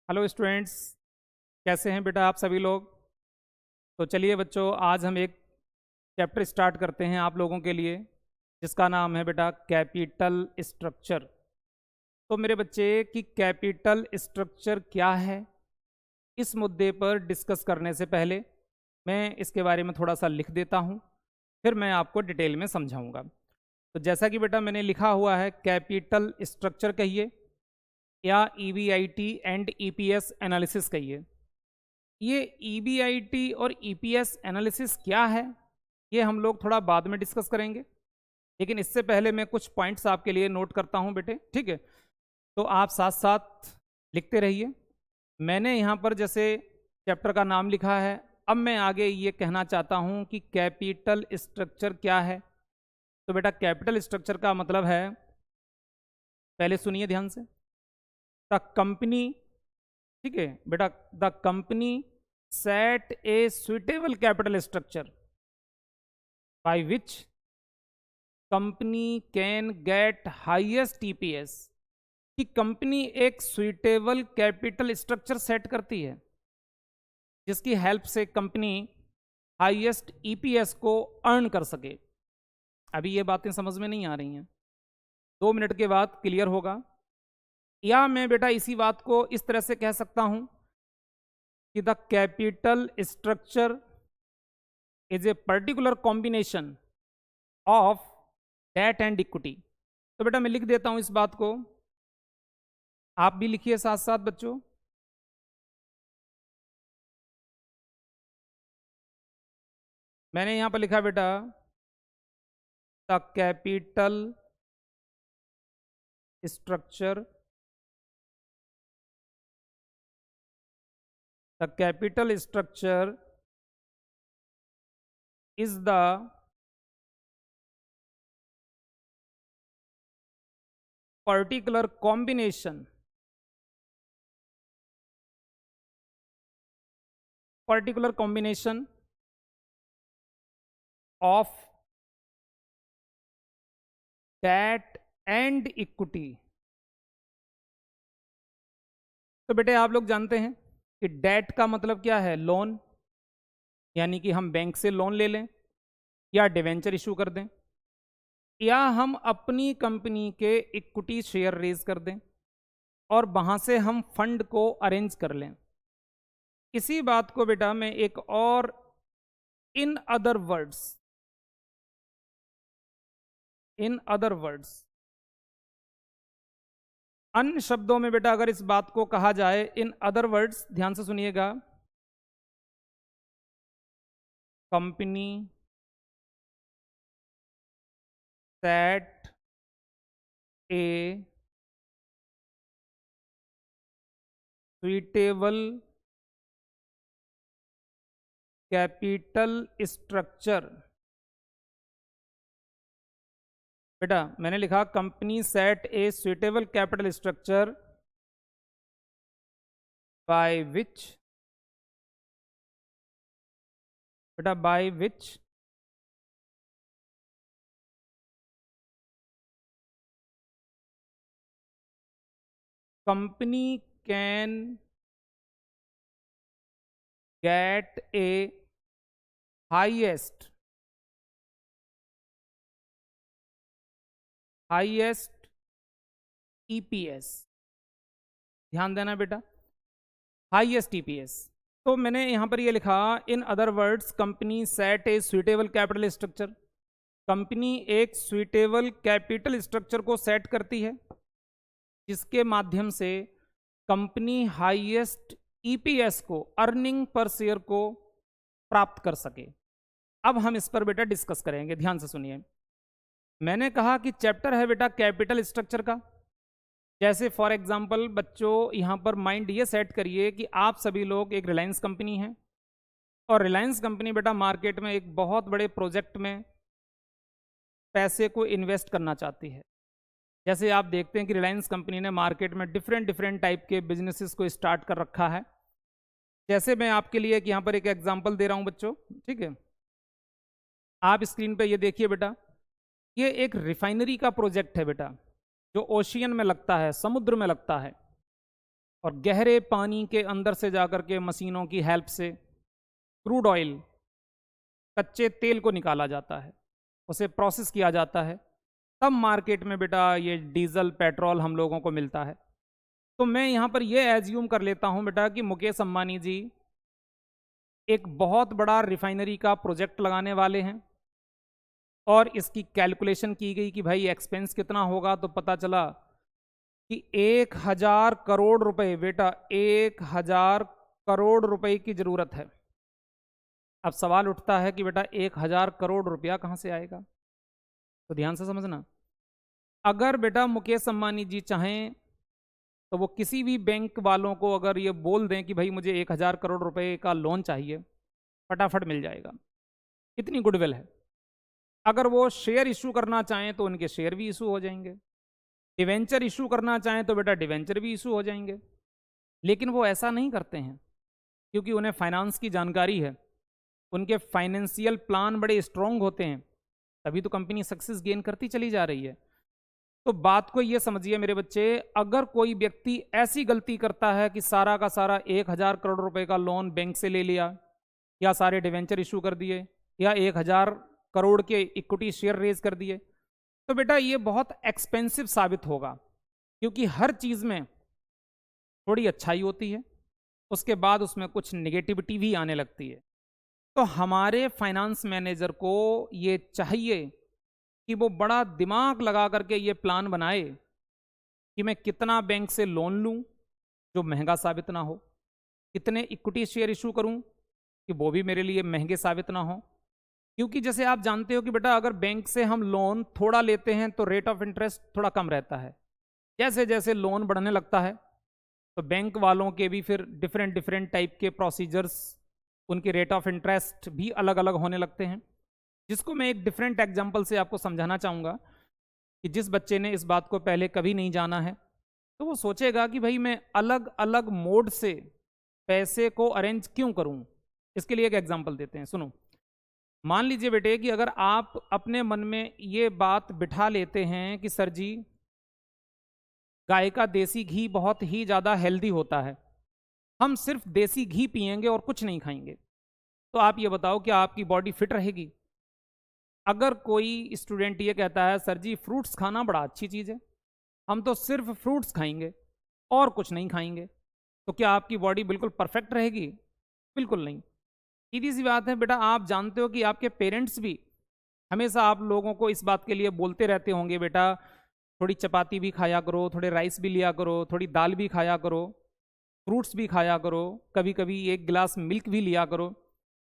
Hello students. कैसे हैं बेटा आप सभी लोग। तो चलिए बच्चों, आज हम एक चैप्टर स्टार्ट करते हैं आप लोगों के लिए, जिसका नाम है बेटा कैपिटल स्ट्रक्चर। तो मेरे बच्चे कि कैपिटल स्ट्रक्चर क्या है, इस मुद्दे पर डिस्कस करने से पहले मैं इसके बारे में थोड़ा सा लिख देता हूँ, फिर मैं आपको डिटेल में समझाऊंगा। तो जैसा कि बेटा मैंने लिखा हुआ है, कैपिटल स्ट्रक्चर कहिए या EBIT एंड EPS एनालिसिस कहिए। ये EBIT और EPS एनालिसिस क्या है, ये हम लोग थोड़ा बाद में डिस्कस करेंगे, लेकिन इससे पहले मैं कुछ पॉइंट्स आपके लिए नोट करता हूं बेटे, ठीक है। तो आप साथ साथ लिखते रहिए। मैंने यहाँ पर जैसे चैप्टर का नाम लिखा है, अब मैं आगे ये कहना चाहता हूँ कि कैपिटल स्ट्रक्चर क्या है। तो बेटा कैपिटल स्ट्रक्चर का मतलब है, पहले सुनिए ध्यान से, द कंपनी, ठीक है बेटा, the company set a suitable capital structure by which company can gate highest EPS। कि कंपनी एक सुइटेबल कैपिटल स्ट्रक्चर सेट करती है जिसकी हेल्प से कंपनी हाईएस्ट EPS को अर्न कर सके। अभी ये बातें समझ में नहीं आ रही हैं, 2 मिनट के बाद क्लियर होगा। या मैं बेटा इसी बात को इस तरह से कह सकता हूं कि the capital structure is a particular combination of debt and equity. तो बेटा मैं लिख देता हूं इस बात को, आप भी लिखिए साथ साथ बच्चों। मैंने यहां पर लिखा बेटा, the capital structure, the capital structure is the particular combination of debt and equity। तो बेटे आप लोग जानते हैं कि डेट का मतलब क्या है, लोन, यानी कि हम बैंक से लोन ले लें या डिवेंचर इशू कर दें, या हम अपनी कंपनी के इक्विटी शेयर रेज कर दें और वहां से हम फंड को अरेंज कर लें। इसी बात को बेटा मैं एक और, in other words, in other words, अन्य शब्दों में बेटा अगर इस बात को कहा जाए, इन अदर वर्ड्स, ध्यान से सुनिएगा, company set a suitable capital structure. बेटा मैंने लिखा company set a suitable capital structure by which, बेटा by which company can get a highest EPS। ध्यान देना बेटा, हाईएस्ट EPS। तो मैंने यहां पर ये लिखा, in other words company set a suitable capital structure. Company एक सुइटेबल कैपिटल स्ट्रक्चर को सेट करती है जिसके माध्यम से कंपनी हाईएस्ट EPS को, अर्निंग पर शेयर को प्राप्त कर सके। अब हम इस पर बेटा डिस्कस करेंगे, ध्यान से सुनिए। मैंने कहा कि चैप्टर है बेटा कैपिटल स्ट्रक्चर का। जैसे फॉर एग्जांपल बच्चों, यहां पर माइंड ये सेट करिए कि आप सभी लोग एक रिलायंस कंपनी है, और रिलायंस कंपनी बेटा मार्केट में एक बहुत बड़े प्रोजेक्ट में पैसे को इन्वेस्ट करना चाहती है। जैसे आप देखते हैं कि रिलायंस कंपनी ने मार्केट में डिफरेंट डिफरेंट टाइप के बिजनेसेस को स्टार्ट कर रखा है। जैसे मैं आपके लिए एक यहाँ पर एक एग्जांपल दे रहा हूँ बच्चों, ठीक है। आप स्क्रीन पे ये देखिए बेटा, ये एक रिफाइनरी का प्रोजेक्ट है बेटा, जो ओशियन में लगता है, समुद्र में लगता है। और गहरे पानी के अंदर से जाकर के मशीनों की हेल्प से क्रूड ऑयल, कच्चे तेल को निकाला जाता है, उसे प्रोसेस किया जाता है, तब मार्केट में बेटा ये डीजल पेट्रोल हम लोगों को मिलता है। तो मैं यहाँ पर ये एज्यूम कर लेता हूँ बेटा कि मुकेश अंबानी जी एक बहुत बड़ा रिफाइनरी का प्रोजेक्ट लगाने वाले हैं और इसकी कैलकुलेशन की गई कि भाई एक्सपेंस कितना होगा, तो पता चला कि 1000 करोड़ रुपए, बेटा 1000 करोड़ रुपए की जरूरत है। अब सवाल उठता है कि बेटा 1000 करोड़ रुपया कहाँ से आएगा? तो ध्यान से समझना, अगर बेटा मुकेश अंबानी जी चाहें तो वो किसी भी बैंक वालों को अगर ये बोल दें कि भाई मुझे 1000 करोड़ रुपए का लोन चाहिए, फटाफट मिल जाएगा, इतनी गुडविल है। अगर वो शेयर इशू करना चाहें तो उनके शेयर भी इशू हो जाएंगे, डिवेंचर इशू करना चाहें तो बेटा डिवेंचर भी इशू हो जाएंगे। लेकिन वो ऐसा नहीं करते हैं, क्योंकि उन्हें फाइनेंस की जानकारी है, उनके फाइनेंशियल प्लान बड़े स्ट्रॉन्ग होते हैं, तभी तो कंपनी सक्सेस गेन करती चली जा रही है। तो बात को ये समझिए मेरे बच्चे, अगर कोई व्यक्ति ऐसी गलती करता है कि सारा का सारा 1000 करोड़ रुपए का लोन बैंक से ले लिया, या सारे डिवेंचर इशू कर दिए, या 1000 करोड़ के इक्विटी शेयर रेज कर दिए, तो बेटा ये बहुत एक्सपेंसिव साबित होगा, क्योंकि हर चीज़ में थोड़ी अच्छाई होती है, उसके बाद उसमें कुछ नेगेटिविटी भी आने लगती है। तो हमारे फाइनेंस मैनेजर को ये चाहिए कि वो बड़ा दिमाग लगा करके ये प्लान बनाए कि मैं कितना बैंक से लोन लूं जो महंगा साबित ना हो, कितने इक्विटी शेयर इशू करूं कि वो भी मेरे लिए महंगे साबित ना हो। क्योंकि जैसे आप जानते हो कि बेटा अगर बैंक से हम लोन थोड़ा लेते हैं तो रेट ऑफ इंटरेस्ट थोड़ा कम रहता है, जैसे जैसे लोन बढ़ने लगता है तो बैंक वालों के भी फिर डिफरेंट डिफरेंट टाइप के प्रोसीजर्स, उनके रेट ऑफ इंटरेस्ट भी अलग अलग होने लगते हैं। जिसको मैं एक डिफरेंट एग्जांपल से आपको समझाना चाहूँगा कि जिस बच्चे ने इस बात को पहले कभी नहीं जाना है तो वो सोचेगा कि भाई मैं अलग अलग मोड से पैसे को अरेंज क्यों करूं। इसके लिए एक एग्जांपल देते हैं, सुनो। मान लीजिए बेटे कि अगर आप अपने मन में ये बात बिठा लेते हैं कि सर जी गाय का देसी घी बहुत ही ज़्यादा हेल्दी होता है, हम सिर्फ देसी घी पिएंगे और कुछ नहीं खाएंगे, तो आप ये बताओ कि आपकी बॉडी फिट रहेगी? अगर कोई स्टूडेंट ये कहता है सर जी फ्रूट्स खाना बड़ा अच्छी चीज़ है, हम तो सिर्फ फ्रूट्स खाएंगे और कुछ नहीं खाएंगे, तो क्या आपकी बॉडी बिल्कुल परफेक्ट रहेगी? बिल्कुल नहीं। सीधी सी बात है बेटा, आप जानते हो कि आपके पेरेंट्स भी हमेशा आप लोगों को इस बात के लिए बोलते रहते होंगे बेटा थोड़ी चपाती भी खाया करो, थोड़े राइस भी लिया करो, थोड़ी दाल भी खाया करो, फ्रूट्स भी खाया करो, कभी कभी एक गिलास मिल्क भी लिया करो।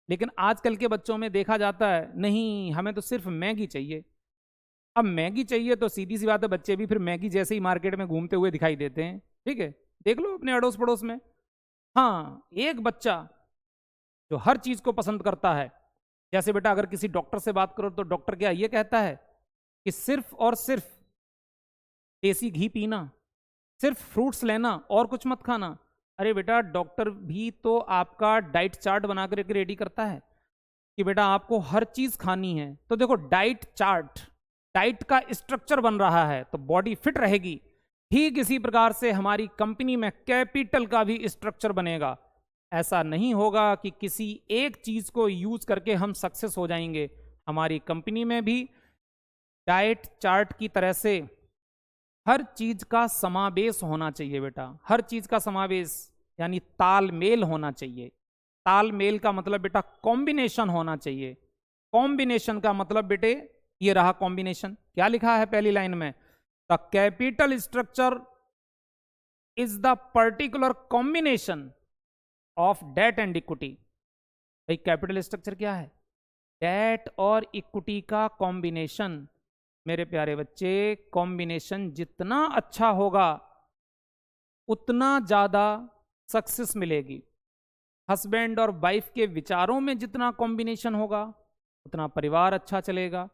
लेकिन आजकल के बच्चों में देखा जाता है नहीं, हमें तो सिर्फ मैगी चाहिए। अब मैगी चाहिए तो सीधी सी बात है बच्चे भी फिर मैगी जैसे ही मार्केट में घूमते हुए दिखाई देते हैं। ठीक है, देख लो अपने अड़ोस पड़ोस में। हाँ, एक बच्चा जो हर चीज को पसंद करता है, जैसे बेटा अगर किसी डॉक्टर से बात करो तो डॉक्टर क्या ये कहता है कि सिर्फ और सिर्फ देसी घी पीना, सिर्फ फ्रूट्स लेना और कुछ मत खाना। अरे बेटा डॉक्टर भी तो आपका डाइट चार्ट बना करके रेडी करता है कि बेटा आपको हर चीज खानी है। तो देखो डाइट चार्ट, डाइट का स्ट्रक्चर बन रहा है तो बॉडी फिट रहेगी। ठीक इसी प्रकार से हमारी कंपनी में कैपिटल का भी स्ट्रक्चर बनेगा। ऐसा नहीं होगा कि किसी एक चीज को यूज करके हम सक्सेस हो जाएंगे। हमारी कंपनी में भी डाइट चार्ट की तरह से हर चीज का समावेश होना चाहिए बेटा, हर चीज का समावेश यानी तालमेल होना चाहिए। तालमेल का मतलब बेटा कॉम्बिनेशन होना चाहिए। कॉम्बिनेशन का मतलब बेटे ये रहा कॉम्बिनेशन। क्या लिखा है पहली लाइन में? The capital structure is the particular combination of debt and equity. भाई कैपिटल स्ट्रक्चर क्या है? डेट और इक्विटी का कॉम्बिनेशन। मेरे प्यारे बच्चे, कॉम्बिनेशन जितना अच्छा होगा उतना ज्यादा सक्सेस मिलेगी। हस्बैंड और वाइफ के विचारों में जितना कॉम्बिनेशन होगा उतना परिवार अच्छा चलेगा।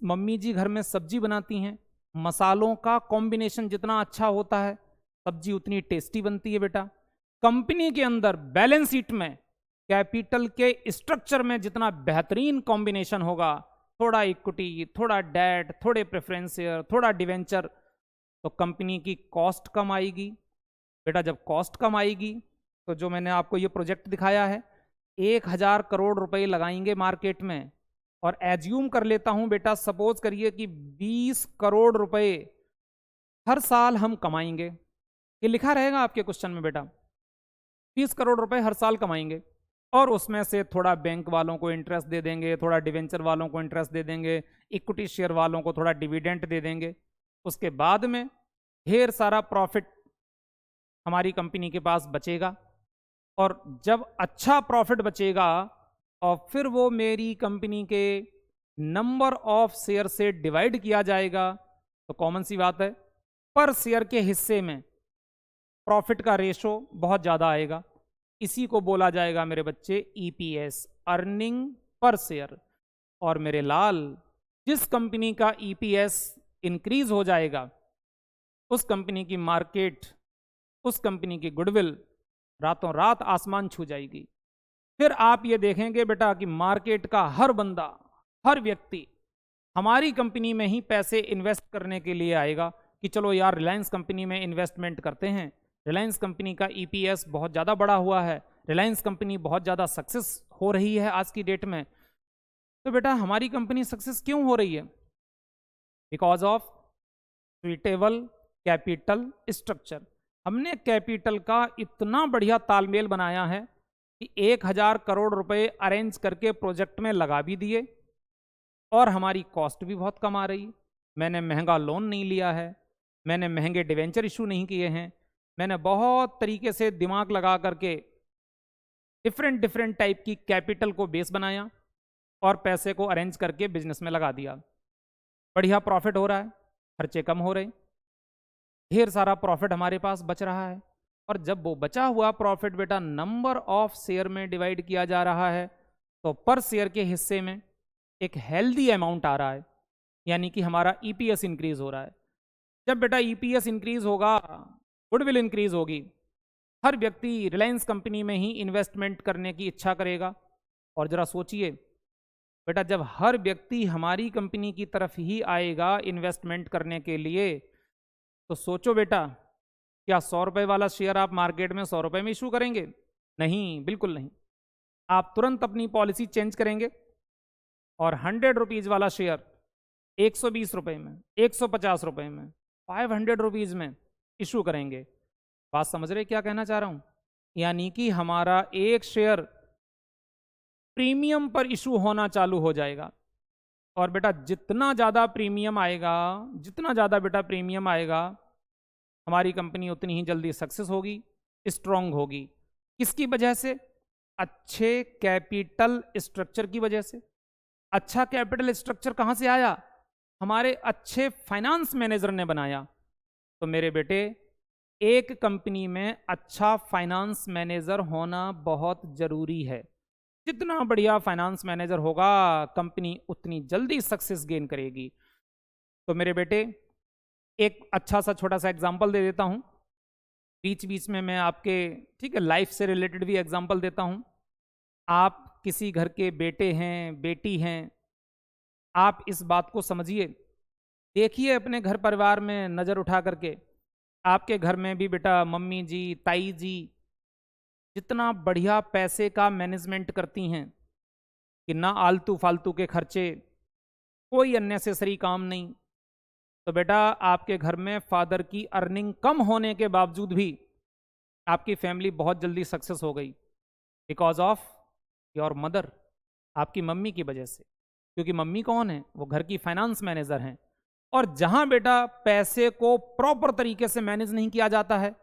मम्मी जी घर में सब्जी बनाती हैं, मसालों का कॉम्बिनेशन जितना अच्छा होता है सब्जी उतनी टेस्टी बनती है बेटा। कंपनी के अंदर बैलेंस शीट में कैपिटल के स्ट्रक्चर में जितना बेहतरीन कॉम्बिनेशन होगा, थोड़ा इक्विटी, थोड़ा डेट, थोड़े प्रेफरेंस शेयर, थोड़ा डिवेंचर, तो कंपनी की कॉस्ट कम आएगी बेटा जब कॉस्ट कम आएगी तो जो मैंने आपको ये प्रोजेक्ट दिखाया है 1000 करोड़ रुपए लगाएंगे मार्केट में, और एज्यूम कर लेता हूं बेटा, सपोज करिए कि 20 करोड़ रुपए हर साल हम कमाएंगे। ये लिखा रहेगा आपके क्वेश्चन में बेटा, 20 करोड़ रुपए हर साल कमाएंगे, और उसमें से थोड़ा बैंक वालों को इंटरेस्ट दे देंगे, थोड़ा डिवेंचर वालों को इंटरेस्ट दे देंगे, इक्विटी शेयर वालों को थोड़ा डिविडेंड दे देंगे। उसके बाद में ढेर सारा प्रॉफिट हमारी कंपनी के पास बचेगा, और जब अच्छा प्रॉफिट बचेगा और फिर वो मेरी कंपनी के नंबर ऑफ शेयर से डिवाइड किया जाएगा, तो कॉमन सी बात है पर शेयर के हिस्से में प्रॉफिट का रेशो बहुत ज़्यादा आएगा। इसी को बोला जाएगा मेरे बच्चे ईपीएस, अर्निंग पर शेयर। और मेरे लाल, जिस कंपनी का ईपीएस इंक्रीज हो जाएगा उस कंपनी की मार्केट, उस कंपनी की गुडविल रातों रात आसमान छू जाएगी। फिर आप ये देखेंगे बेटा कि मार्केट का हर बंदा, हर व्यक्ति हमारी कंपनी में ही पैसे इन्वेस्ट करने के लिए आएगा कि चलो यार रिलायंस कंपनी में इन्वेस्टमेंट करते हैं, रिलायंस कंपनी का ईपीएस बहुत ज़्यादा बढ़ा हुआ है, रिलायंस कंपनी बहुत ज़्यादा सक्सेस हो रही है आज की डेट में। तो बेटा हमारी कंपनी सक्सेस क्यों हो रही है? Because of suitable capital structure. हमने कैपिटल का इतना बढ़िया तालमेल बनाया है कि 1000 करोड़ रुपए अरेंज करके प्रोजेक्ट में लगा भी दिए, और हमारी कॉस्ट भी बहुत कम आ रही। मैंने महंगा लोन नहीं लिया है, मैंने महंगे डिवेंचर इशू नहीं किए हैं, मैंने बहुत तरीके से दिमाग लगा करके डिफरेंट टाइप की कैपिटल को बेस बनाया और पैसे को अरेंज करके बिजनेस में लगा दिया। बढ़िया प्रॉफिट हो रहा है, खर्चे कम हो रहे, ढेर सारा प्रॉफिट हमारे पास बच रहा है। और जब वो बचा हुआ प्रॉफिट बेटा नंबर ऑफ शेयर में डिवाइड किया जा रहा है तो पर शेयर के हिस्से में एक हेल्दी अमाउंट आ रहा है, यानी कि हमारा ईपीएस इंक्रीज हो रहा है। जब बेटा ईपीएस इंक्रीज होगा, गुडविल इंक्रीज होगी, हर व्यक्ति रिलायंस कंपनी में ही इन्वेस्टमेंट करने की इच्छा करेगा। और जरा सोचिए बेटा, जब हर व्यक्ति हमारी कंपनी की तरफ ही आएगा इन्वेस्टमेंट करने के लिए, तो सोचो बेटा, क्या 100 रुपए वाला शेयर आप मार्केट में 100 रुपए में इशू करेंगे? नहीं, बिल्कुल नहीं। आप तुरंत अपनी पॉलिसी चेंज करेंगे और 100 रुपीज़ वाला शेयर 120 रुपए में, 150 रुपए में, 500 रुपीज़ में इशू करेंगे। बात समझ रहे क्या कहना चाह रहा हूं? यानी कि हमारा एक शेयर प्रीमियम पर इशू होना चालू हो जाएगा। और बेटा जितना ज़्यादा प्रीमियम आएगा, जितना ज़्यादा बेटा प्रीमियम आएगा, हमारी कंपनी उतनी ही जल्दी सक्सेस होगी, स्ट्रांग होगी। किसकी वजह से? अच्छे कैपिटल स्ट्रक्चर की वजह से। अच्छा कैपिटल स्ट्रक्चर कहाँ से आया? हमारे अच्छे फाइनेंस मैनेजर ने बनाया। तो मेरे बेटे, एक कंपनी में अच्छा फाइनेंस मैनेजर होना बहुत ज़रूरी है। जितना बढ़िया फाइनेंस मैनेजर होगा, कंपनी उतनी जल्दी सक्सेस गेन करेगी। तो मेरे बेटे, एक अच्छा सा छोटा सा एग्जांपल दे देता हूँ, बीच बीच में मैं आपके, ठीक है, लाइफ से रिलेटेड भी एग्जांपल देता हूँ। आप किसी घर के बेटे हैं, बेटी हैं, आप इस बात को समझिए, देखिए अपने घर परिवार में नज़र उठा करके, आपके घर में भी बेटा मम्मी जी, ताई जी जितना बढ़िया पैसे का मैनेजमेंट करती हैं कि ना आलतू फालतू के खर्चे, कोई अननेसेसरी काम नहीं। तो बेटा आपके घर में फादर की अर्निंग कम होने के बावजूद भी आपकी फैमिली बहुत जल्दी सक्सेस हो गई, बिकॉज ऑफ योर मदर, आपकी मम्मी की वजह से। क्योंकि मम्मी कौन है? वो घर की फाइनेंस मैनेजर हैं। और जहां बेटा पैसे को प्रॉपर तरीके से मैनेज नहीं किया जाता है,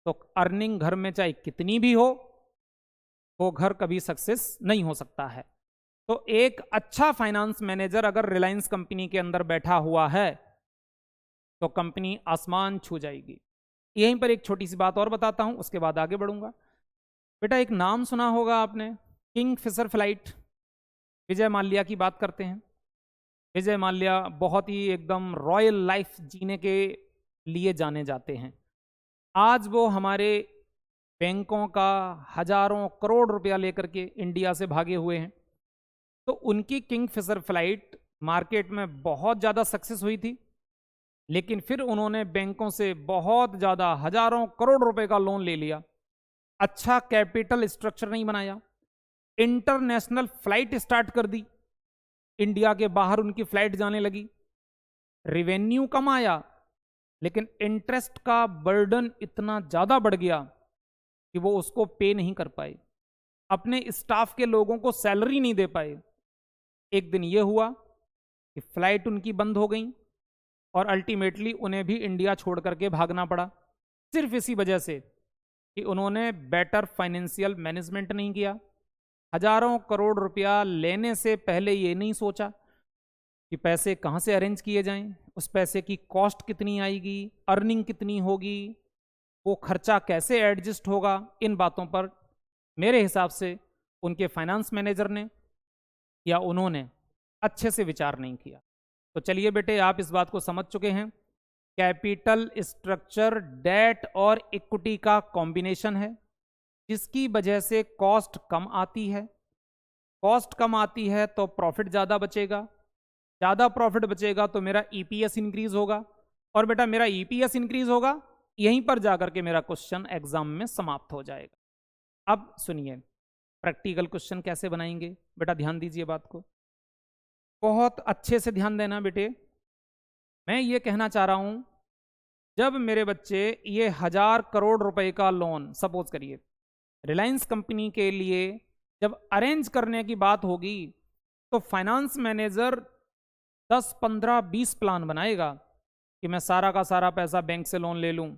तो अर्निंग घर में चाहे कितनी भी हो, वो घर कभी सक्सेस नहीं हो सकता है। तो एक अच्छा फाइनेंस मैनेजर अगर रिलायंस कंपनी के अंदर बैठा हुआ है तो कंपनी आसमान छू जाएगी। यहीं पर एक छोटी सी बात और बताता हूं, उसके बाद आगे बढ़ूंगा। बेटा एक नाम सुना होगा आपने, king Fisher flight. Vijay Mallya की बात करते हैं। विजय माल्या बहुत ही एकदम रॉयल लाइफ जीने के लिए जाने जाते हैं। आज वो हमारे बैंकों का हजारों करोड़ रुपया लेकर के इंडिया से भागे हुए हैं। तो उनकी किंग फिशर फ्लाइट मार्केट में बहुत ज़्यादा सक्सेस हुई थी, लेकिन फिर उन्होंने बैंकों से बहुत ज़्यादा हजारों करोड़ रुपए का लोन ले लिया, अच्छा कैपिटल स्ट्रक्चर नहीं बनाया, इंटरनेशनल फ्लाइट स्टार्ट कर दी, इंडिया के बाहर उनकी फ्लाइट जाने लगी, रिवेन्यू कम आया, लेकिन इंटरेस्ट का बर्डन इतना ज़्यादा बढ़ गया कि वो उसको पे नहीं कर पाए, अपने स्टाफ के लोगों को सैलरी नहीं दे पाए। एक दिन ये हुआ कि फ्लाइट उनकी बंद हो गई और अल्टीमेटली उन्हें भी इंडिया छोड़ करके भागना पड़ा, सिर्फ इसी वजह से कि उन्होंने बेटर फाइनेंशियल मैनेजमेंट नहीं किया। हजारों करोड़ रुपया लेने से पहले ये नहीं सोचा कि पैसे कहाँ से अरेंज किए जाएं, उस पैसे की कॉस्ट कितनी आएगी, अर्निंग कितनी होगी, वो खर्चा कैसे एडजस्ट होगा। इन बातों पर मेरे हिसाब से उनके फाइनेंस मैनेजर ने या उन्होंने अच्छे से विचार नहीं किया। तो चलिए बेटे, आप इस बात को समझ चुके हैं, कैपिटल स्ट्रक्चर डेट और इक्विटी का कॉम्बिनेशन है, जिसकी वजह से कॉस्ट कम आती है। कॉस्ट कम आती है तो प्रॉफिट ज़्यादा बचेगा, ज़्यादा प्रॉफिट बचेगा तो मेरा ईपीएस इंक्रीज होगा, और बेटा मेरा ईपीएस इंक्रीज होगा, यहीं पर जाकर के मेरा क्वेश्चन एग्जाम में समाप्त हो जाएगा। अब सुनिए, प्रैक्टिकल क्वेश्चन कैसे बनाएंगे बेटा, ध्यान दीजिए बात को, बहुत अच्छे से ध्यान देना बेटे। मैं ये कहना चाह रहा हूं, जब मेरे बच्चे ये 1000 करोड़ रुपए का लोन सपोज करिए रिलायंस कंपनी के लिए जब अरेंज करने की बात होगी, तो फाइनेंस मैनेजर 10, 15, 20 प्लान बनाएगा कि मैं सारा का सारा पैसा बैंक से लोन ले लूं,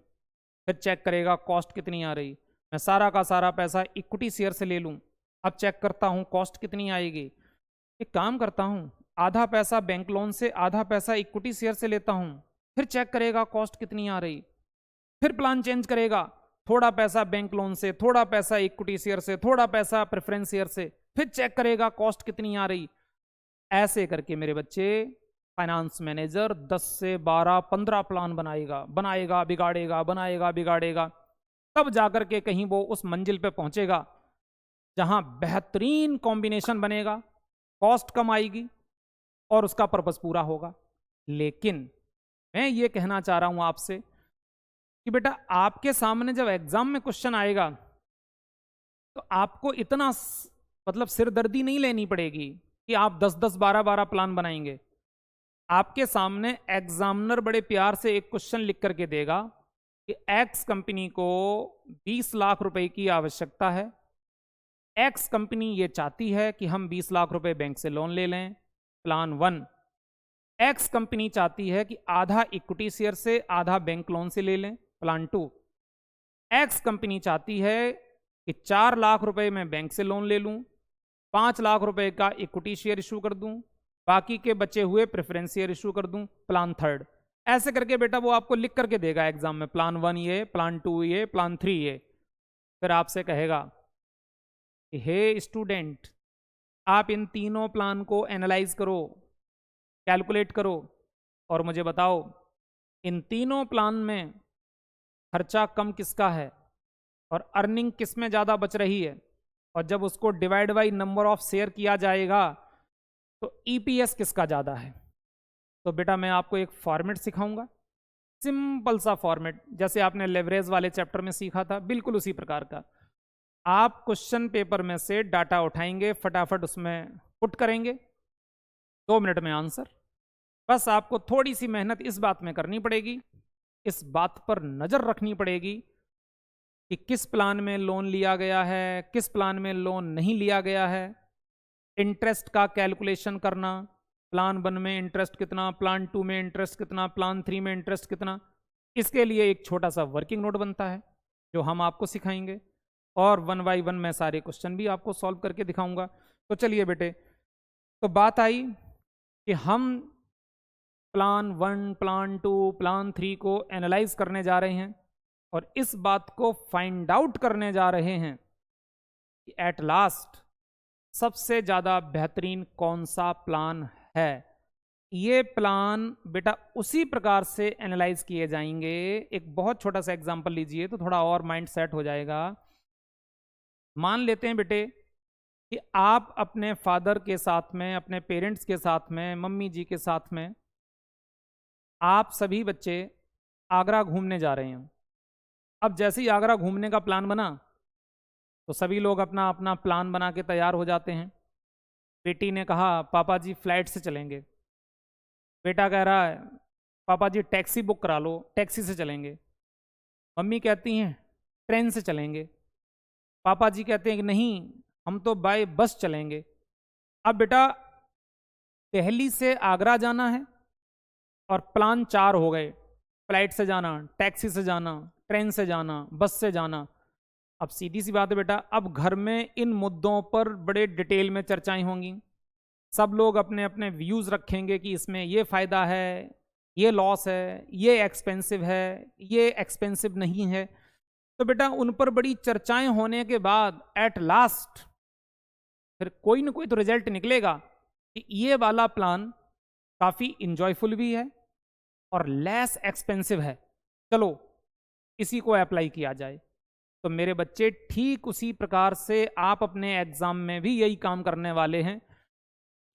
फिर चेक करेगा कॉस्ट कितनी आ रही, मैं सारा का सारा पैसा इक्विटी शेयर से ले लूं, अब चेक करता हूं कॉस्ट कितनी आएगी, एक काम करता हूं आधा पैसा बैंक लोन से आधा पैसा इक्विटी शेयर से लेता हूं, फिर चेक करेगा कॉस्ट कितनी आ रही, फिर प्लान चेंज करेगा, थोड़ा पैसा बैंक लोन से, थोड़ा पैसा इक्विटी शेयर से, थोड़ा पैसा प्रेफरेंस शेयर से, फिर चेक करेगा कॉस्ट कितनी आ रही। ऐसे करके मेरे बच्चे फाइनेंस मैनेजर 10 से 12, 15 प्लान बनाएगा, बनाएगा बिगाड़ेगा, बनाएगा बिगाड़ेगा, तब जाकर के कहीं वो उस मंजिल पे पहुंचेगा जहां बेहतरीन कॉम्बिनेशन बनेगा, कॉस्ट कम आएगी और उसका पर्पस पूरा होगा। लेकिन मैं ये कहना चाह रहा हूं आपसे कि बेटा आपके सामने जब एग्जाम में क्वेश्चन आएगा तो आपको इतना मतलब सिरदर्दी नहीं लेनी पड़ेगी कि आप 10-10, 12-12 प्लान बनाएंगे। आपके सामने एग्जामिनर बड़े प्यार से एक क्वेश्चन लिख करके देगा कि एक्स कंपनी को 20 लाख रुपए की आवश्यकता है, एक्स कंपनी ये चाहती है कि हम 20 लाख रुपए बैंक से लोन ले लें, प्लान 1। एक्स कंपनी चाहती है कि आधा इक्विटी शेयर से आधा बैंक लोन से ले लें, प्लान 2। एक्स कंपनी चाहती है कि 4 लाख रुपए मैं बैंक से लोन ले लूं, 5 लाख रुपए का इक्विटी शेयर इशू कर दूं, बाकी के बचे हुए प्रेफरेंस शेयर इशू कर दूं, प्लान 3। ऐसे करके बेटा वो आपको लिख करके देगा एग्जाम में, प्लान 1 ये, प्लान 2 ये, प्लान 3 ये। फिर आपसे कहेगा कि हे स्टूडेंट, आप इन तीनों प्लान को एनालाइज करो, कैलकुलेट करो और मुझे बताओ इन तीनों प्लान में खर्चा कम किसका है और अर्निंग किस में ज़्यादा बच रही है, और जब उसको divide by number of share किया जाएगा तो ईपीएस किसका ज़्यादा है। तो बेटा मैं आपको एक फॉर्मेट सिखाऊंगा, सिंपल सा फॉर्मेट, जैसे आपने लेवरेज वाले चैप्टर में सीखा था, बिल्कुल उसी प्रकार का। आप क्वेश्चन पेपर में से डाटा उठाएंगे, फटाफट उसमें पुट करेंगे, 2 मिनट में आंसर। बस आपको थोड़ी सी मेहनत इस बात में करनी पड़ेगी, इस बात पर नज़र रखनी पड़ेगी कि किस प्लान में लोन लिया गया है, किस प्लान में लोन नहीं लिया गया है, इंटरेस्ट का कैलकुलेशन करना, प्लान 1 में इंटरेस्ट कितना, प्लान 2 में इंटरेस्ट कितना, प्लान 3 में इंटरेस्ट कितना। इसके लिए एक छोटा सा वर्किंग नोट बनता है जो हम आपको सिखाएंगे, और 1 बाई 1 मैं सारे क्वेश्चन भी आपको सॉल्व करके दिखाऊंगा। तो चलिए बेटे, तो बात आई कि हम प्लान 1, प्लान 2, प्लान 3 को एनालाइज करने जा रहे हैं और इस बात को फाइंड आउट करने जा रहे हैं कि एट लास्ट सबसे ज़्यादा बेहतरीन कौन सा प्लान है। ये प्लान बेटा उसी प्रकार से एनालाइज किए जाएंगे। एक बहुत छोटा सा एग्जांपल लीजिए तो थोड़ा और माइंड सेट हो जाएगा। मान लेते हैं बेटे कि आप अपने फादर के साथ में, अपने पेरेंट्स के साथ में, मम्मी जी के साथ में आप सभी बच्चे आगरा घूमने जा रहे हैं। अब जैसे ही आगरा घूमने का प्लान बना तो सभी लोग अपना अपना प्लान बना के तैयार हो जाते हैं। बेटी ने कहा पापा जी फ्लाइट से चलेंगे। बेटा कह रहा है पापा जी टैक्सी बुक करा लो, टैक्सी से चलेंगे। मम्मी कहती हैं ट्रेन से चलेंगे। पापा जी कहते हैं कि नहीं, हम तो बाय बस चलेंगे। अब बेटा दिल्ली से आगरा जाना है और प्लान 4 हो गए, फ्लाइट से जाना, टैक्सी से जाना, ट्रेन से जाना, बस से जाना। अब सीधी सी बात है बेटा, अब घर में इन मुद्दों पर बड़े डिटेल में चर्चाएं होंगी। सब लोग अपने अपने व्यूज़ रखेंगे कि इसमें ये फ़ायदा है, ये लॉस है, ये एक्सपेंसिव है, ये एक्सपेंसिव नहीं है। तो बेटा उन पर बड़ी चर्चाएं होने के बाद एट लास्ट फिर कोई ना कोई तो रिजल्ट निकलेगा कि ये वाला प्लान काफ़ी इंजॉयफुल भी है और लेस एक्सपेंसिव है, चलो इसी को अप्लाई किया जाए। तो मेरे बच्चे ठीक उसी प्रकार से आप अपने एग्जाम में भी यही काम करने वाले हैं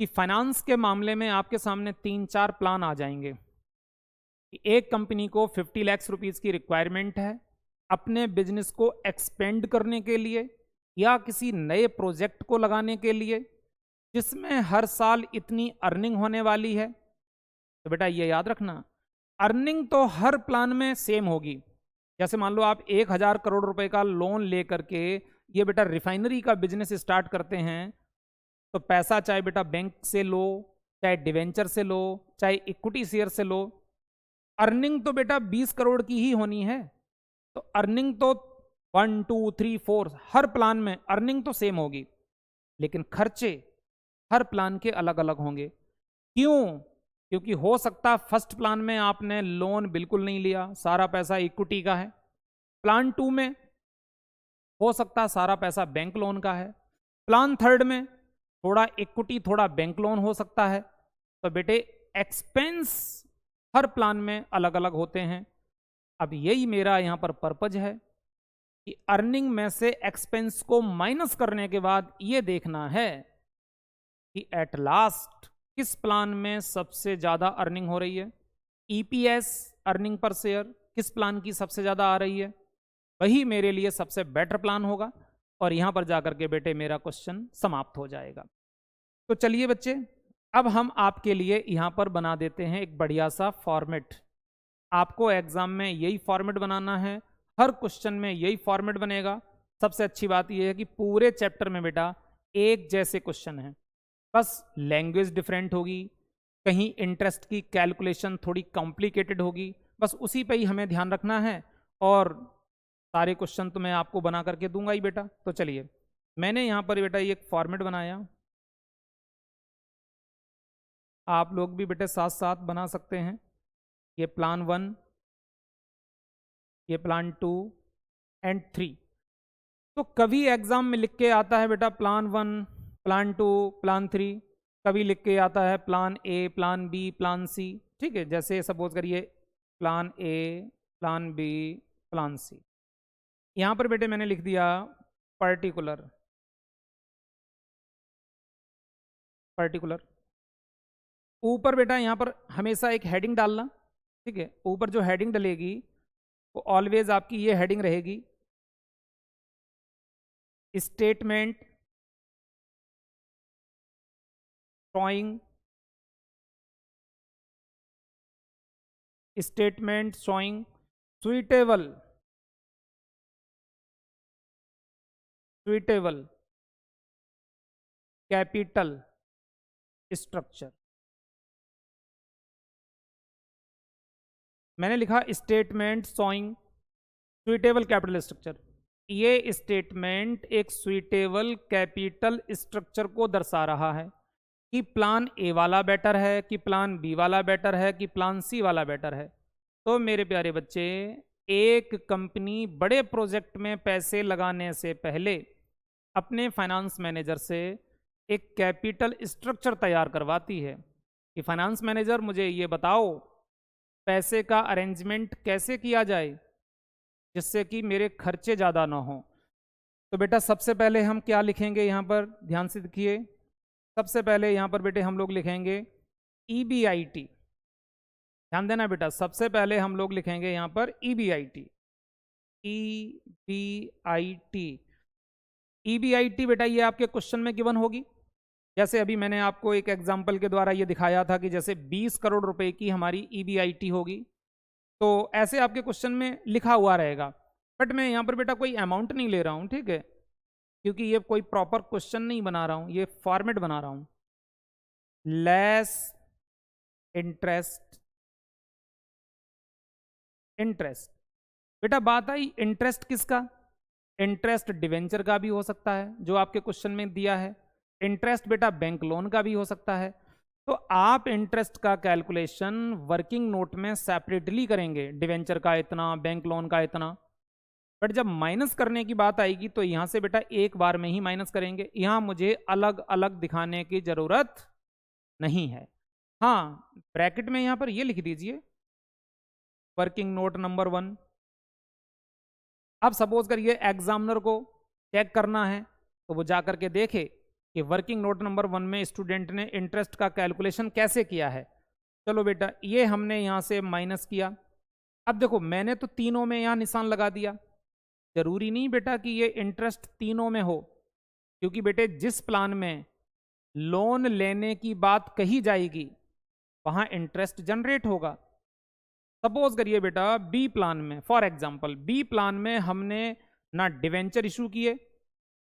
कि फाइनेंस के मामले में आपके सामने 3-4 प्लान आ जाएंगे कि एक कंपनी को 50 लाख रुपीस की रिक्वायरमेंट है अपने बिजनेस को एक्सपेंड करने के लिए या किसी नए प्रोजेक्ट को लगाने के लिए जिसमें हर साल इतनी अर्निंग होने वाली है। तो बेटा ये याद रखना, अर्निंग तो हर प्लान में सेम होगी। जैसे मान लो आप 1000 करोड़ रुपए का लोन लेकर के ये बेटा रिफाइनरी का बिजनेस स्टार्ट करते हैं, तो पैसा चाहे बेटा बैंक से लो, चाहे डिवेंचर से लो, चाहे इक्विटी शेयर से लो, अर्निंग तो बेटा 20 करोड़ की ही होनी है। तो अर्निंग तो 1 2 3 4 हर प्लान में अर्निंग तो सेम होगी, लेकिन खर्चे हर प्लान के अलग अलग होंगे। क्यों? क्योंकि हो सकता फर्स्ट प्लान में आपने लोन बिल्कुल नहीं लिया, सारा पैसा इक्विटी का है। प्लान 2 में हो सकता सारा पैसा बैंक लोन का है। प्लान 3 में थोड़ा इक्विटी थोड़ा बैंक लोन हो सकता है। तो बेटे एक्सपेंस हर प्लान में अलग अलग होते हैं। अब यही मेरा यहाँ पर पर्पज है कि अर्निंग में से एक्सपेंस को माइनस करने के बाद ये देखना है कि एट लास्ट किस प्लान में सबसे ज़्यादा अर्निंग हो रही है। ईपीएस अर्निंग पर शेयर किस प्लान की सबसे ज़्यादा आ रही है, वही मेरे लिए सबसे बेटर प्लान होगा और यहाँ पर जाकर के बेटे मेरा क्वेश्चन समाप्त हो जाएगा। तो चलिए बच्चे, अब हम आपके लिए यहाँ पर बना देते हैं एक बढ़िया सा फॉर्मेट। आपको एग्जाम में यही फॉर्मेट बनाना है, हर क्वेश्चन में यही फॉर्मेट बनेगा। सबसे अच्छी बात यह है कि पूरे चैप्टर में बेटा एक जैसे क्वेश्चन है, बस लैंग्वेज डिफरेंट होगी, कहीं इंटरेस्ट की कैलकुलेशन थोड़ी कॉम्प्लिकेटेड होगी, बस उसी पे ही हमें ध्यान रखना है और सारे क्वेश्चन तो मैं आपको बना करके दूंगा ही बेटा। तो चलिए, मैंने यहाँ पर बेटा ये एक फॉर्मेट बनाया, आप लोग भी बेटे साथ साथ बना सकते हैं। ये प्लान 1, ये प्लान 2 एंड 3। तो कभी एग्जाम में लिख के आता है बेटा प्लान 1, प्लान 2, प्लान 3, कभी लिख के आता है plan A, plan B, plan C. ठीक है, जैसे सपोज करिए plan A, plan B, plan C. यहाँ पर बेटे मैंने लिख दिया पर्टिकुलर, पर्टिकुलर। ऊपर बेटा यहाँ पर हमेशा एक हेडिंग डालना, ठीक है। ऊपर जो हेडिंग डलेगी वो ऑलवेज आपकी ये हेडिंग रहेगी, statement showing, statement showing suitable, suitable capital structure. मैंने लिखा statement showing suitable capital structure. ये स्टेटमेंट एक सुइटेबल कैपिटल स्ट्रक्चर को दर्शा रहा है कि प्लान ए वाला बेटर है, कि प्लान बी वाला बेटर है, कि प्लान सी वाला बेटर है। तो मेरे प्यारे बच्चे, एक कंपनी बड़े प्रोजेक्ट में पैसे लगाने से पहले अपने फाइनेंस मैनेजर से एक कैपिटल स्ट्रक्चर तैयार करवाती है कि फाइनेंस मैनेजर मुझे ये बताओ पैसे का अरेंजमेंट कैसे किया जाए जिससे कि मेरे खर्चे ज़्यादा ना हो। तो बेटा सबसे पहले हम क्या लिखेंगे, यहाँ पर ध्यान से देखिए। सबसे पहले यहाँ पर बेटे हम लोग लिखेंगे EBIT, ध्यान देना बेटा, सबसे पहले हम लोग लिखेंगे यहाँ पर EBIT। EBIT, EBIT बेटा ये आपके क्वेश्चन में गिवन होगी। जैसे अभी मैंने आपको एक एग्जाम्पल के द्वारा ये दिखाया था कि जैसे 20 करोड़ रुपए की हमारी EBIT होगी, तो ऐसे आपके क्वेश्चन में लिखा हुआ रहेगा। बट मैं यहाँ पर बेटा कोई अमाउंट नहीं ले रहा हूँ, ठीक है, क्योंकि ये कोई प्रॉपर क्वेश्चन नहीं बना रहा हूँ, ये फॉर्मेट बना रहा हूँ। लेस इंटरेस्ट, इंटरेस्ट बेटा बात आई इंटरेस्ट किसका, इंटरेस्ट डिवेंचर का भी हो सकता है जो आपके क्वेश्चन में दिया है, इंटरेस्ट बेटा बैंक लोन का भी हो सकता है। तो आप इंटरेस्ट का कैलकुलेशन वर्किंग नोट में सेपरेटली करेंगे, डिवेंचर का इतना, बैंक लोन का इतना। बट जब माइनस करने की बात आएगी तो यहां से बेटा एक बार में ही माइनस करेंगे, यहां मुझे अलग अलग दिखाने की जरूरत नहीं है। हाँ, ब्रैकेट में यहां पर ये लिख दीजिए वर्किंग नोट नंबर 1। अब सपोज करिए एग्जामिनर को चेक करना है तो वो जा करके देखे कि वर्किंग नोट नंबर 1 में स्टूडेंट ने इंटरेस्ट का कैलकुलेशन कैसे किया है। चलो बेटा ये हमने यहाँ से माइनस किया। अब देखो मैंने तो तीनों में यहाँ निशान लगा दिया, जरूरी नहीं बेटा कि ये इंटरेस्ट तीनों में हो, क्योंकि बेटे जिस प्लान में लोन लेने की बात कही जाएगी वहां इंटरेस्ट जनरेट होगा। सपोज करिए बेटा बी प्लान में, फॉर एग्जांपल बी प्लान में हमने ना डिवेंचर इशू किए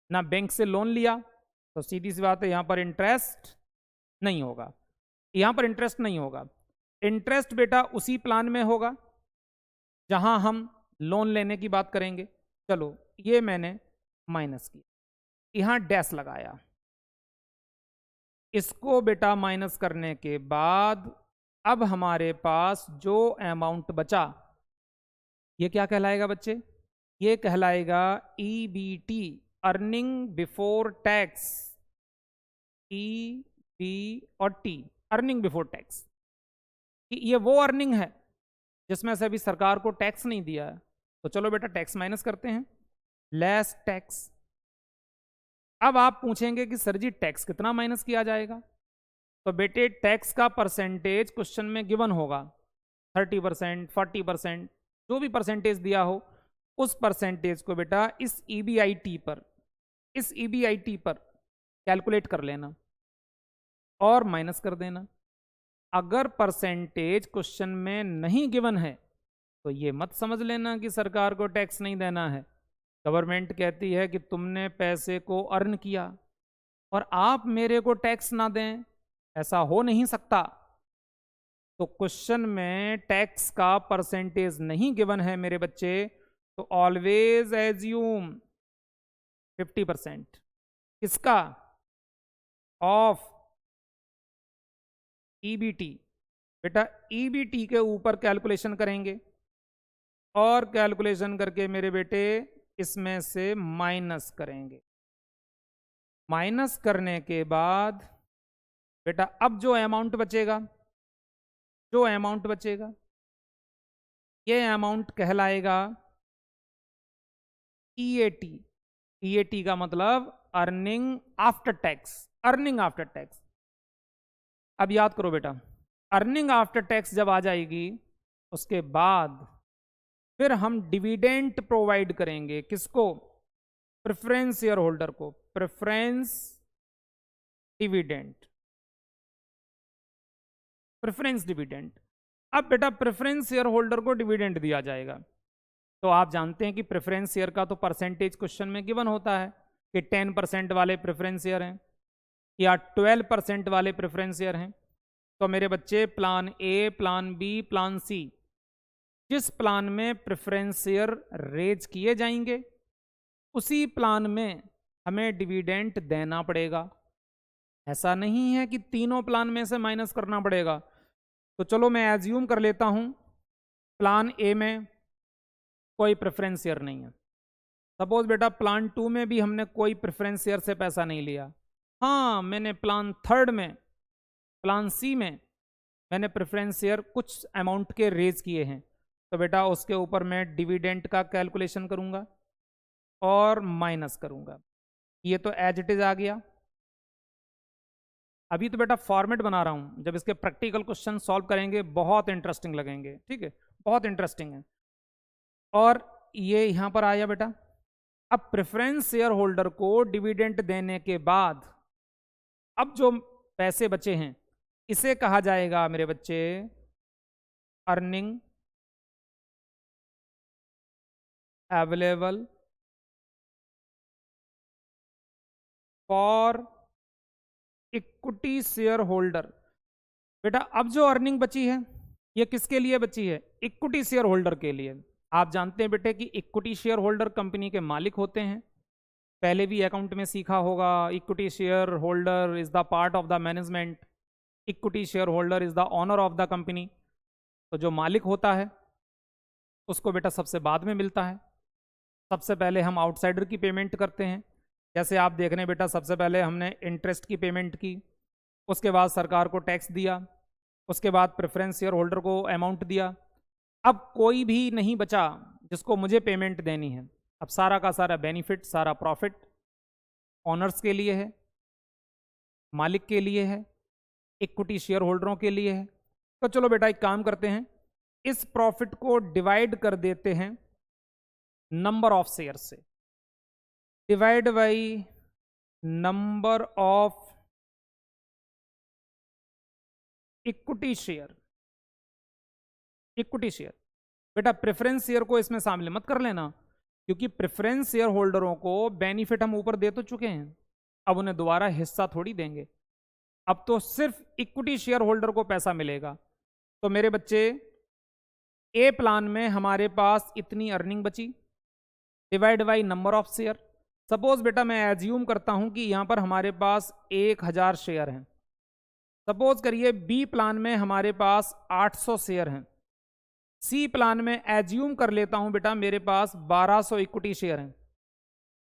ना बैंक से लोन लिया, तो सीधी सी बात है यहां पर इंटरेस्ट नहीं होगा, यहां पर इंटरेस्ट नहीं होगा। इंटरेस्ट बेटा उसी प्लान में होगा जहां हम लोन लेने की बात करेंगे। चलो ये मैंने माइनस किया, यहां डैश लगाया, इसको बेटा माइनस करने के बाद अब हमारे पास जो अमाउंट बचा ये क्या कहलाएगा बच्चे, ये कहलाएगा EBT, earning before tax. EB और T, अर्निंग बिफोर टैक्स। ये वो अर्निंग है जिसमें से अभी सरकार को टैक्स नहीं दिया है, तो चलो बेटा टैक्स माइनस करते हैं, लेस टैक्स। अब आप पूछेंगे कि सर जी टैक्स कितना माइनस किया जाएगा, तो बेटे टैक्स का परसेंटेज क्वेश्चन में गिवन होगा, 30%, 40%, जो भी परसेंटेज दिया हो उस परसेंटेज को बेटा इस EBIT पर कैलकुलेट कर लेना और माइनस कर देना। अगर परसेंटेज क्वेश्चन में नहीं गिवन है तो ये मत समझ लेना कि सरकार को टैक्स नहीं देना है। गवर्नमेंट कहती है कि तुमने पैसे को अर्न किया और आप मेरे को टैक्स ना दें, ऐसा हो नहीं सकता। तो क्वेश्चन में टैक्स का परसेंटेज नहीं गिवन है मेरे बच्चे, तो ऑलवेज एज्यूम 50%। किसका? Of EBT। बेटा EBT के ऊपर कैलकुलेशन करेंगे और कैलकुलेशन करके मेरे बेटे इसमें से माइनस करेंगे। माइनस करने के बाद बेटा अब जो अमाउंट बचेगा, ये अमाउंट कहलाएगा EAT। EAT का मतलब earning after tax, earning after tax. अब याद करो बेटा, अर्निंग आफ्टर टैक्स जब आ जाएगी उसके बाद फिर हम डिविडेंड प्रोवाइड करेंगे। किसको? प्रेफरेंस शेयर होल्डर को, प्रेफरेंस डिविडेंड, प्रेफरेंस डिविडेंड। अब बेटा प्रेफरेंस शेयर होल्डर को डिविडेंड दिया जाएगा, तो आप जानते हैं कि प्रेफरेंस शेयर का तो परसेंटेज क्वेश्चन में गिवन होता है कि 10% वाले प्रेफरेंस शेयर हैं या 12% वाले प्रेफरेंस शेयर हैं। तो मेरे बच्चे plan A, plan B, plan C, जिस प्लान में प्रेफरेंस शेयर रेज किए जाएंगे उसी प्लान में हमें डिविडेंड देना पड़ेगा। ऐसा नहीं है कि तीनों प्लान में से माइनस करना पड़ेगा। तो चलो मैं एज्यूम कर लेता हूं प्लान ए में कोई प्रेफरेंस शेयर नहीं है। सपोज बेटा प्लान 2 में भी हमने कोई प्रेफरेंस शेयर से पैसा नहीं लिया, हाँ मैंने प्लान 3 में, प्लान सी में मैंने प्रेफरेंस शेयर कुछ अमाउंट के रेज किए हैं, तो बेटा उसके ऊपर मैं डिविडेंड का कैलकुलेशन करूंगा और माइनस करूंगा। ये तो एज इट इज आ गया। अभी तो बेटा फॉर्मेट बना रहा हूं, जब इसके प्रैक्टिकल क्वेश्चन सॉल्व करेंगे बहुत इंटरेस्टिंग लगेंगे, ठीक है, बहुत इंटरेस्टिंग है। और ये यहां पर आया बेटा, अब प्रेफरेंस शेयर होल्डर को डिविडेंड देने के बाद अब जो पैसे बचे हैं इसे कहा जाएगा मेरे बच्चे earning available for equity share holder. बेटा अब जो अर्निंग बची है ये किसके लिए बची है? इक्विटी शेयर होल्डर के लिए। आप जानते हैं बेटे कि इक्विटी शेयर होल्डर कंपनी के मालिक होते हैं, पहले भी अकाउंट में सीखा होगा। Equity shareholder is the part of the management, equity shareholder is the owner of the company. तो जो मालिक होता है उसको बेटा सबसे बाद में मिलता है, सबसे पहले हम आउटसाइडर की पेमेंट करते हैं। जैसे आप देख रहे हैं बेटा, सबसे पहले हमने इंटरेस्ट की पेमेंट की, उसके बाद सरकार को टैक्स दिया, उसके बाद प्रेफरेंस शेयर होल्डर को अमाउंट दिया। अब कोई भी नहीं बचा जिसको मुझे पेमेंट देनी है। अब सारा का सारा बेनिफिट, सारा प्रॉफिट ऑनर्स के लिए है, मालिक के लिए है, इक्विटी शेयर होल्डरों के लिए है। तो चलो बेटा एक काम करते हैं, इस प्रॉफिट को डिवाइड कर देते हैं नंबर ऑफ शेयर से। Divide by number of equity share. Equity share बेटा प्रेफरेंस शेयर को इसमें शामिल मत कर लेना, क्योंकि प्रेफरेंस शेयर होल्डरों को बेनिफिट हम ऊपर दे तो चुके हैं, अब उन्हें दोबारा हिस्सा थोड़ी देंगे। अब तो सिर्फ इक्विटी शेयर होल्डर को पैसा मिलेगा। तो मेरे बच्चे ए प्लान में हमारे पास इतनी अर्निंग बची, divide by number of share. Suppose बेटा मैं एज्यूम करता हूं कि यहां पर हमारे पास 1000 शेयर हैं। सपोज करिए बी प्लान में हमारे पास 800 शेयर हैं। सी प्लान में एज्यूम कर लेता हूं बेटा मेरे पास 1200 इक्विटी शेयर हैं।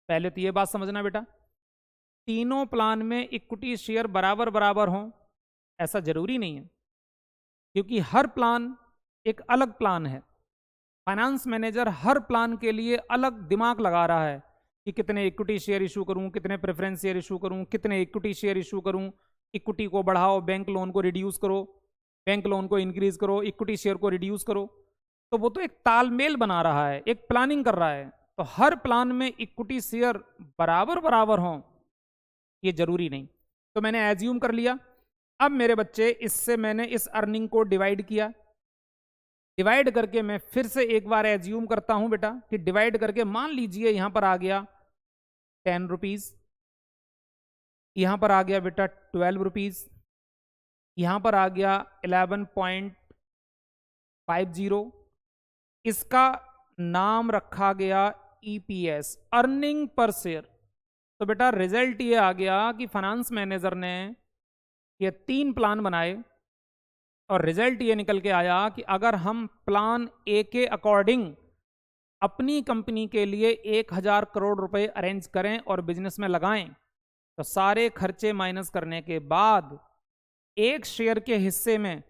पहले तो ये बात समझना बेटा, तीनों प्लान में इक्विटी शेयर बराबर बराबर हों ऐसा जरूरी नहीं है, क्योंकि हर प्लान एक अलग प्लान है। फाइनेंस मैनेजर हर प्लान के लिए अलग दिमाग लगा रहा है कि कितने इक्विटी शेयर इशू करूं, कितने प्रेफरेंस शेयर इशू करूं, कितने इक्विटी शेयर इशू करूं। इक्विटी को बढ़ाओ, बैंक लोन को रिड्यूस करो, बैंक लोन को इंक्रीज करो, इक्विटी शेयर को रिड्यूस करो। तो वो तो एक तालमेल बना रहा है, एक प्लानिंग कर रहा है। तो हर प्लान में इक्विटी शेयर बराबर बराबर हों ये जरूरी नहीं। तो मैंने एज्यूम कर लिया। अब मेरे बच्चे इससे मैंने इस अर्निंग को डिवाइड किया। डिवाइड करके मैं फिर से एक बार एज्यूम करता हूं बेटा कि डिवाइड करके मान लीजिए यहां पर आ गया 10 रुपीज, यहां पर आ गया बेटा 12 रुपीज, यहां पर आ गया 11.50। इसका नाम रखा गया EPS, अर्निंग पर शेयर। तो बेटा रिजल्ट ये आ गया कि फाइनेंस मैनेजर ने ये 3 प्लान बनाए और रिजल्ट ये निकल के आया कि अगर हम प्लान ए के अकॉर्डिंग अपनी कंपनी के लिए 1000 करोड़ रुपए अरेंज करें और बिजनेस में लगाएं, तो सारे खर्चे माइनस करने के बाद एक शेयर के हिस्से में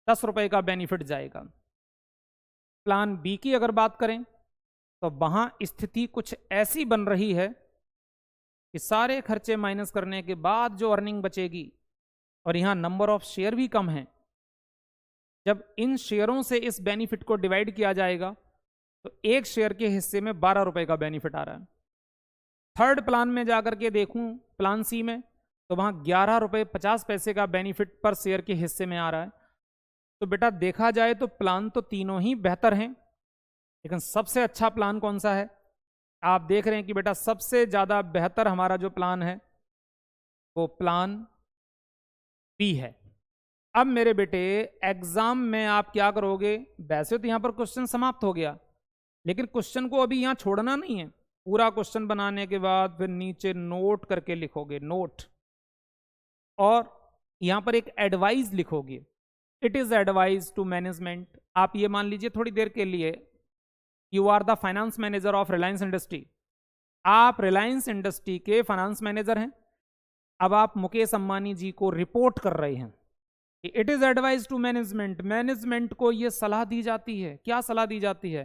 10 रुपए का बेनिफिट जाएगा। प्लान बी की अगर बात करें तो वहां स्थिति कुछ ऐसी बन रही है कि सारे खर्चे माइनस करने के बाद जो अर्निंग बचेगी, और यहां नंबर ऑफ शेयर भी कम है, जब इन शेयरों से इस बेनिफिट को डिवाइड किया जाएगा तो एक शेयर के हिस्से में 12 रुपए का बेनिफिट आ रहा है। थर्ड प्लान में जाकर के देखूं प्लान सी में, तो वहां 11 रुपए 50 पैसे का बेनिफिट पर शेयर के हिस्से में आ रहा है। तो बेटा देखा जाए तो प्लान तो तीनों ही बेहतर हैं, लेकिन सबसे अच्छा प्लान कौन सा है? आप देख रहे हैं कि बेटा सबसे ज्यादा बेहतर हमारा जो प्लान है वो प्लान बी है। अब मेरे बेटे एग्जाम में आप क्या करोगे? वैसे तो यहां पर क्वेश्चन समाप्त हो गया, लेकिन क्वेश्चन को अभी यहां छोड़ना नहीं है। पूरा क्वेश्चन बनाने के बाद फिर नीचे नोट करके लिखोगे, नोट, और यहां पर एक एडवाइस लिखोगे, it is advice to management. आप ये मान लीजिए थोड़ी देर के लिए you are the finance manager of Reliance industry, आप रिलायंस इंडस्ट्री के फाइनेंस मैनेजर हैं। अब आप मुकेश अंबानी जी को रिपोर्ट कर रहे हैं, it is advice to management, management को यह सलाह दी जाती है। क्या सलाह दी जाती है?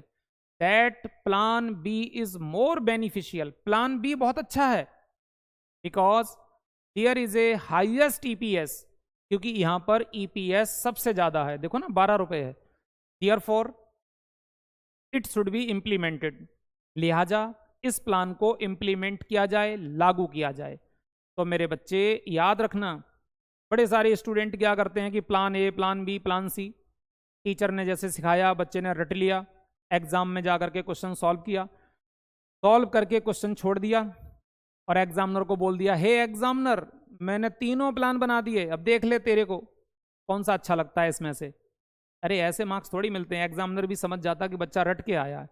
That plan B is more beneficial, plan B बहुत अच्छा है, because here is a highest EPS, क्योंकि यहां पर ईपीएस सबसे ज्यादा है, देखो ना 12 रुपए है। हियरफॉर इट शुड बी इम्प्लीमेंटेड, लिहाजा इस प्लान को इम्प्लीमेंट किया जाए, लागू किया जाए। तो मेरे बच्चे याद रखना, बड़े सारे स्टूडेंट क्या करते हैं कि plan A, plan B, plan C, teacher ने जैसे सिखाया बच्चे ने रट लिया, एग्जाम में जा करके क्वेश्चन सॉल्व किया, सॉल्व करके क्वेश्चन छोड़ दिया और एग्जामिनर को बोल दिया, हे एग्जामिनर मैंने तीनों प्लान बना दिए, अब देख ले तेरे को कौन सा अच्छा लगता है इसमें से। अरे ऐसे मार्क्स थोड़ी मिलते हैं, एग्जामिनर भी समझ जाता कि बच्चा रट के आया है।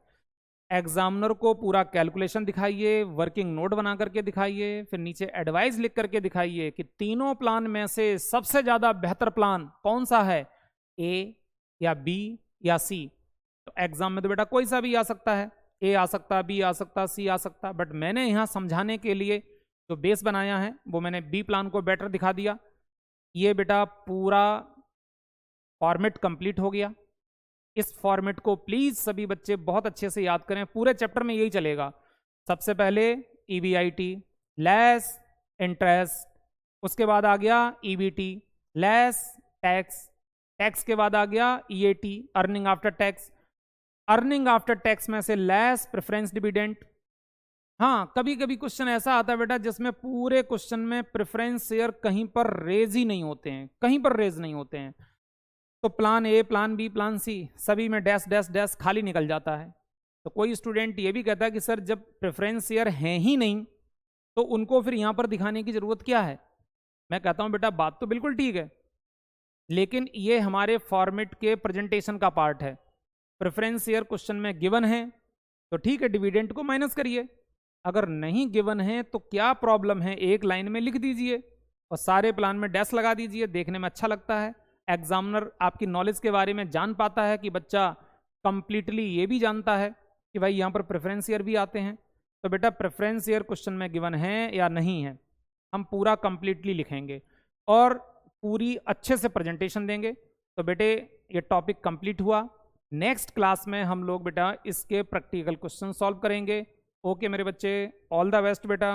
एग्जामिनर को पूरा कैलकुलेशन दिखाइए, वर्किंग नोट बना करके दिखाइए, फिर नीचे एडवाइस लिख करके दिखाइए कि तीनों प्लान में से सबसे ज्यादा बेहतर प्लान कौन सा है, ए या बी या सी। तो एग्जाम में तो बेटा कोई सा भी आ सकता है, ए आ सकता, बी आ सकता, सी आ सकता, बट मैंने यहाँ समझाने के लिए जो बेस बनाया है वो मैंने बी प्लान को बेटर दिखा दिया। ये बेटा पूरा फॉर्मेट कंप्लीट हो गया। इस फॉर्मेट को प्लीज सभी बच्चे बहुत अच्छे से याद करें, पूरे चैप्टर में यही चलेगा। सबसे पहले ईबीआईटी लेस इंटरेस्ट, उसके बाद आ गया ईबीटी लेस टैक्स, टैक्स के बाद आ गया EAT earning after tax, earning after tax में से लेस प्रेफरेंस डिविडेंड। हाँ कभी कभी क्वेश्चन ऐसा आता है बेटा जिसमें पूरे क्वेश्चन में प्रेफरेंस शेयर कहीं पर रेज ही नहीं होते हैं, कहीं पर रेज नहीं होते हैं, तो plan A, plan B, plan C सभी में डैश डैश डैश खाली निकल जाता है। तो कोई स्टूडेंट ये भी कहता है कि सर जब प्रेफरेंस शेयर हैं ही नहीं तो उनको फिर यहाँ पर दिखाने की जरूरत क्या है। मैं कहता हूँ बेटा बात तो बिल्कुल ठीक है, लेकिन ये हमारे फॉर्मेट के प्रेजेंटेशन का पार्ट है। प्रेफरेंस शेयर क्वेश्चन में गिवन है तो ठीक है, डिविडेंड को माइनस करिए, अगर नहीं गिवन है तो क्या प्रॉब्लम है, एक लाइन में लिख दीजिए और सारे प्लान में डैश लगा दीजिए, देखने में अच्छा लगता है। एग्जामिनर आपकी नॉलेज के बारे में जान पाता है कि बच्चा कंप्लीटली ये भी जानता है कि भाई यहाँ पर प्रेफरेंस ईयर भी आते हैं। तो बेटा प्रेफरेंस ईयर क्वेश्चन में गिवन है या नहीं है, हम पूरा कंप्लीटली लिखेंगे और पूरी अच्छे से प्रेजेंटेशन देंगे। तो बेटे ये टॉपिक कंप्लीट हुआ। नेक्स्ट क्लास में हम लोग बेटा इसके प्रैक्टिकल क्वेश्चन सॉल्व करेंगे। ओके मेरे बच्चे, ऑल द बेस्ट बेटा।